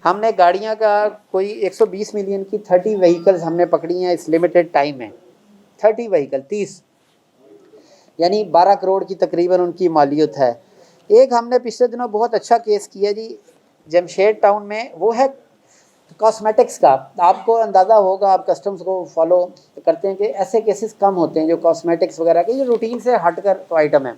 ہم نے گاڑیاں کا کوئی 120 ملین کی 30 وہیکلز ہم نے پکڑی ہیں اس لمیٹڈ ٹائم میں. 30 وہیکل 30 یعنی 12 کروڑ کی تقریباً ان کی مالیت ہے. ایک ہم نے پچھلے دنوں بہت اچھا کیس کیا جی جمشید ٹاؤن میں، وہ ہے کاسمیٹکس کا. آپ کو اندازہ ہوگا، آپ کسٹمز کو فالو کرتے ہیں کہ ایسے کیسز کم ہوتے ہیں جو کاسمیٹکس وغیرہ کے، یہ روٹین سے ہٹ کر تو آئٹم ہے.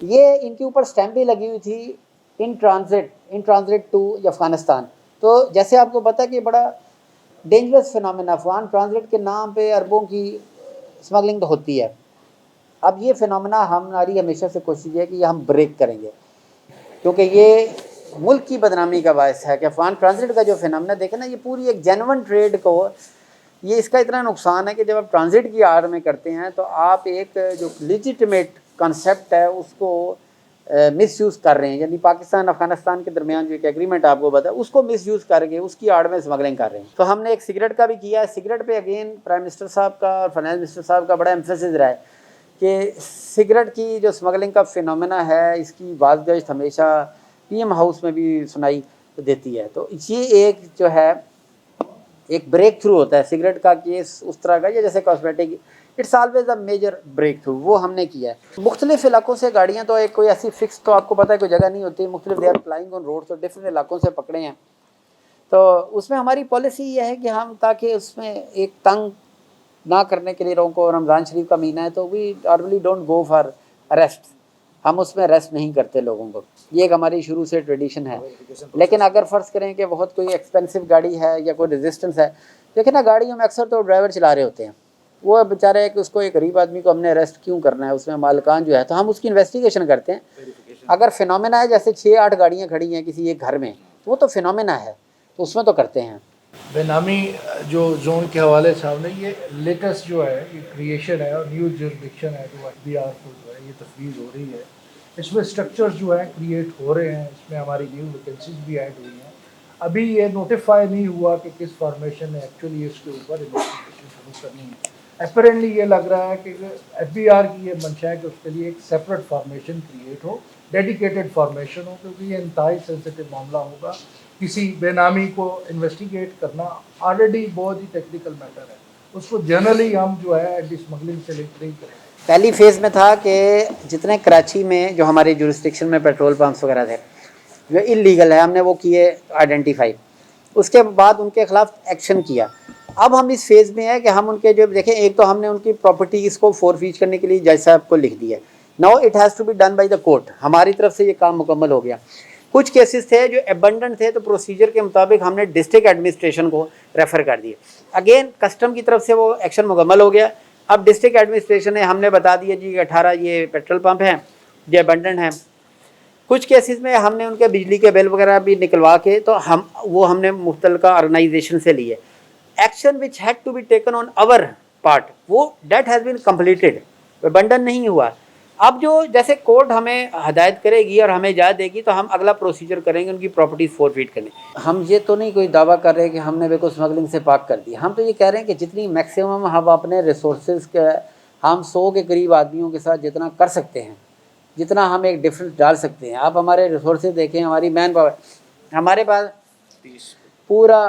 یہ ان کے اوپر اسٹیمپ بھی لگی ہوئی تھی ان ٹرانزٹ ٹو افغانستان. تو جیسے آپ کو پتہ کہ بڑا ڈینجرس فنامنا، افغان ٹرانزٹ کے نام پہ اربوں کی اسمگلنگ ہوتی ہے. اب یہ فنامنا ہماری ہمیشہ سے کوشش ہے کہ یہ ہم بریک کریں گے، کیونکہ یہ ملک کی بدنامی کا باعث ہے کہ افغان ٹرانزٹ کا جو فنامنا دیکھیں نا، یہ پوری ایک جینون ٹریڈ کو، یہ اس کا اتنا نقصان ہے کہ جب آپ ٹرانزٹ کی آڑ میں کرتے ہیں تو آپ ایک جو لیجیٹمیٹ کنسیپٹ ہے اس کو مس یوز کر رہے ہیں. یعنی پاکستان افغانستان کے درمیان جو ایک ایگریمنٹ آپ کو بتا ہے اس کو مس یوز کر کے اس کی آڑ میں اسمگلنگ کر رہے ہیں. تو ہم نے ایک سگریٹ کا بھی کیا ہے. سگریٹ پہ اگین پرائم منسٹر صاحب کا اور فائنانس منسٹر صاحب کا بڑا ایمفیسس رہا ہے کہ سگریٹ کی جو اسمگلنگ کا فینومینا ہے اس کی بازگشت ہمیشہ پی ایم ہاؤس میں بھی سنائی دیتی ہے. تو یہ ایک جو ہے ایک بریک تھرو ہوتا ہے سگریٹ کا کیس اس طرح کا، یا جیسے cosmetic, it's always a major breakthrough, وہ ہم نے کیا ہے. مختلف علاقوں سے گاڑیاں تو ایک کوئی ایسی فکس تو آپ کو پتہ ہے کوئی جگہ نہیں ہوتی، مختلف they are flying on road, تو ڈفرینٹ علاقوں سے پکڑے ہیں. تو اس میں ہماری پالیسی یہ ہے کہ ہم تاکہ اس میں ایک تنگ نہ کرنے کے لیے لوگوں کو، رمضان شریف کا مہینہ ہے تو we normally don't go for arrest, ہم اس میں ریسٹ نہیں کرتے لوگوں کو. یہ ایک ہماری شروع سے ٹریڈیشن ہے. لیکن اگر فرض کریں کہ بہت کوئی ایکسپینسو گاڑی ہے یا کوئی ریزسٹنس ہے، دیکھیں نا گاڑیوں میں اکثر تو ڈرائیور چلا رہے ہوتے ہیں، وہ بیچارے ہے کہ اس کو ایک غریب آدمی کو ہم نے اریسٹ کیوں کرنا ہے، اس میں مالکان جو ہے تو ہم اس کی انویسٹیگیشن کرتے ہیں. اگر فینومینا ہے جیسے 6-8 گاڑیاں کھڑی ہیں کسی ایک گھر میں، وہ تو فینومینا ہے، تو اس میں تو کرتے ہیں. بے نامی جو زون کے حوالے سے ہم نے یہ لیٹسٹ جو ہے یہ کریشن ہے اور نیو جورڈکشن ہے جو ایف بی آر کو جو ہے یہ تفویض ہو رہی ہے. اس میں اسٹرکچرز جو ہیں کریٹ ہو رہے ہیں، اس میں ہماری نیو ویکینسیز بھی ایڈ ہوئی ہیں. ابھی یہ نوٹیفائی نہیں ہوا کہ کس فارمیشن نے ایکچولی اس کے اوپر انویسٹیگیشن شروع کرنی ہے. اپیرنٹلی یہ لگ رہا ہے کہ ایف بی آر کی یہ منشا ہے کہ اس کے لیے ایک سیپریٹ فارمیشن کریٹ ہو، ڈیڈیکیٹڈ فارمیشن ہو، کیونکہ یہ انتہائی سینسیٹیو معاملہ ہوگا. کسی بے نامی کو انویسٹیگیٹ کرنا آلریڈی بہت ہی ٹیکنیکل میٹر ہے، اس کو جنرلی ہم جو ہے اینٹی اسمگلنگ سے لنک نہیں کریں. پہلی فیز میں تھا کہ جتنے کراچی میں جو ہماری جورسڈکشن میں پیٹرول پمپس وغیرہ تھے جو انلیگل ہے، ہم نے وہ کیے آئیڈینٹیفائی، اس کے بعد ان کے خلاف ایکشن کیا. اب ہم اس فیز میں ہیں کہ ہم ان کے جو دیکھیں، ایک تو ہم نے ان کی پراپرٹیز کو فورفیچ کرنے کے لیے جج صاحب کو لکھ دیا. Now it has to be done by the court. ہماری طرف سے یہ کام مکمل ہو گیا. کچھ کیسز تھے جو ایبنڈنٹ تھے تو پروسیجر کے مطابق ہم نے ڈسٹرکٹ ایڈمنسٹریشن کو ریفر کر دیے. اگین کسٹم کی طرف سے وہ ایکشن مکمل ہو گیا. اب ڈسٹرکٹ ایڈمنسٹریشن نے ہم نے بتا دیا جی 18 یہ پیٹرول پمپ ہیں جو ایبنڈنٹ ہیں. کچھ کیسز میں ہم نے ان کے بجلی کے بل وغیرہ بھی نکلوا کے تو ہم نے متعلقہ آرگنائزیشن سے لیے. Action which had to be taken on our part, وہ that has been completed, abandon نہیں ہوا. اب جو جیسے کورٹ ہمیں ہدایت کرے گی اور ہمیں اجازت دے گی تو ہم اگلا پروسیجر کریں گے ان کی پراپرٹیز فورفیٹ کرنے. ہم یہ تو نہیں کوئی دعویٰ کر رہے کہ ہم نے بالکل اسمگلنگ سے پاک کر دی. ہم تو یہ کہہ رہے ہیں کہ جتنی میکسیمم ہم اپنے ریسورسز کے، ہم 100 کے قریب آدمیوں کے ساتھ جتنا کر سکتے ہیں، جتنا ہم ایک ڈفرینس ڈال سکتے ہیں. آپ ہمارے ریسورسز دیکھیں، ہماری مین پاور، ہمارے پاس پورا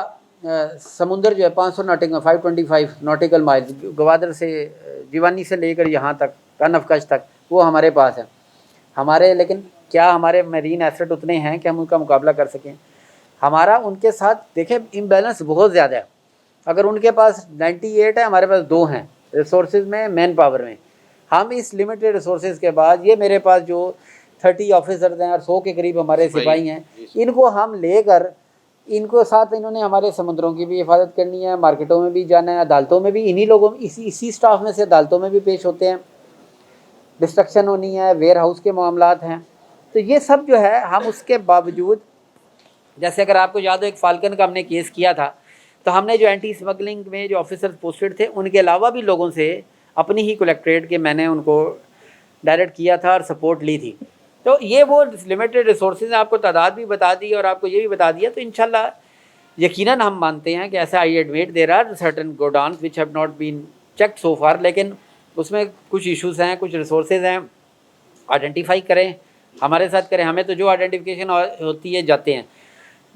سمندر جو ہے 500 ناٹیکل 525 ناٹیکل مائل گوادر سے جیوانی سے لے کر یہاں تک رن آف کچھ تک وہ ہمارے پاس ہے. ہمارے لیکن کیا ہمارے میرین ایسٹ اتنے ہیں کہ ہم ان کا مقابلہ کر سکیں؟ ہمارا ان کے ساتھ دیکھیں امبیلنس بہت زیادہ ہے. اگر ان کے پاس 98 ہے، ہمارے پاس 2 ہیں ریسورسز میں، مین پاور میں. ہم اس لمیٹڈ ریسورسز کے بعد یہ میرے پاس جو 30 آفیسرز ہیں اور 100 کے قریب ہمارے سپاہی ہیں، ان کو ہم لے کر ان کو ساتھ انہوں نے ہمارے سمندروں کی بھی حفاظت کرنی ہے، مارکیٹوں میں بھی جانا ہے، عدالتوں میں بھی انہی لوگوں اسی سٹاف میں سے عدالتوں میں بھی پیش ہوتے ہیں، ڈسٹرکشن ہونی ہے، ویئر ہاؤس کے معاملات ہیں. تو یہ سب جو ہے ہم اس کے باوجود، جیسے اگر آپ کو یاد ہو ایک فالکن کا ہم نے کیس کیا تھا تو ہم نے جو اینٹی اسمگلنگ میں جو آفیسر پوسٹڈ تھے ان کے علاوہ بھی لوگوں سے اپنی ہی کلیکٹریٹ کے میں نے ان کو ڈائریکٹ کیا تھا اور سپورٹ لی تھی. تو یہ وہ لمیٹڈ ریسورسز ہیں، آپ کو تعداد بھی بتا دی اور آپ کو یہ بھی بتا دیا. تو انشاءاللہ یقیناً ہم مانتے ہیں کہ ایسا I admit there are certain godowns which have not been checked so far, لیکن اس میں کچھ ایشوز ہیں، کچھ ریسورسز ہیں. آئیڈینٹیفائی کریں، ہمارے ساتھ کریں، ہمیں تو جو آئیڈینٹیفیکیشن ہوتی ہے جاتے ہیں.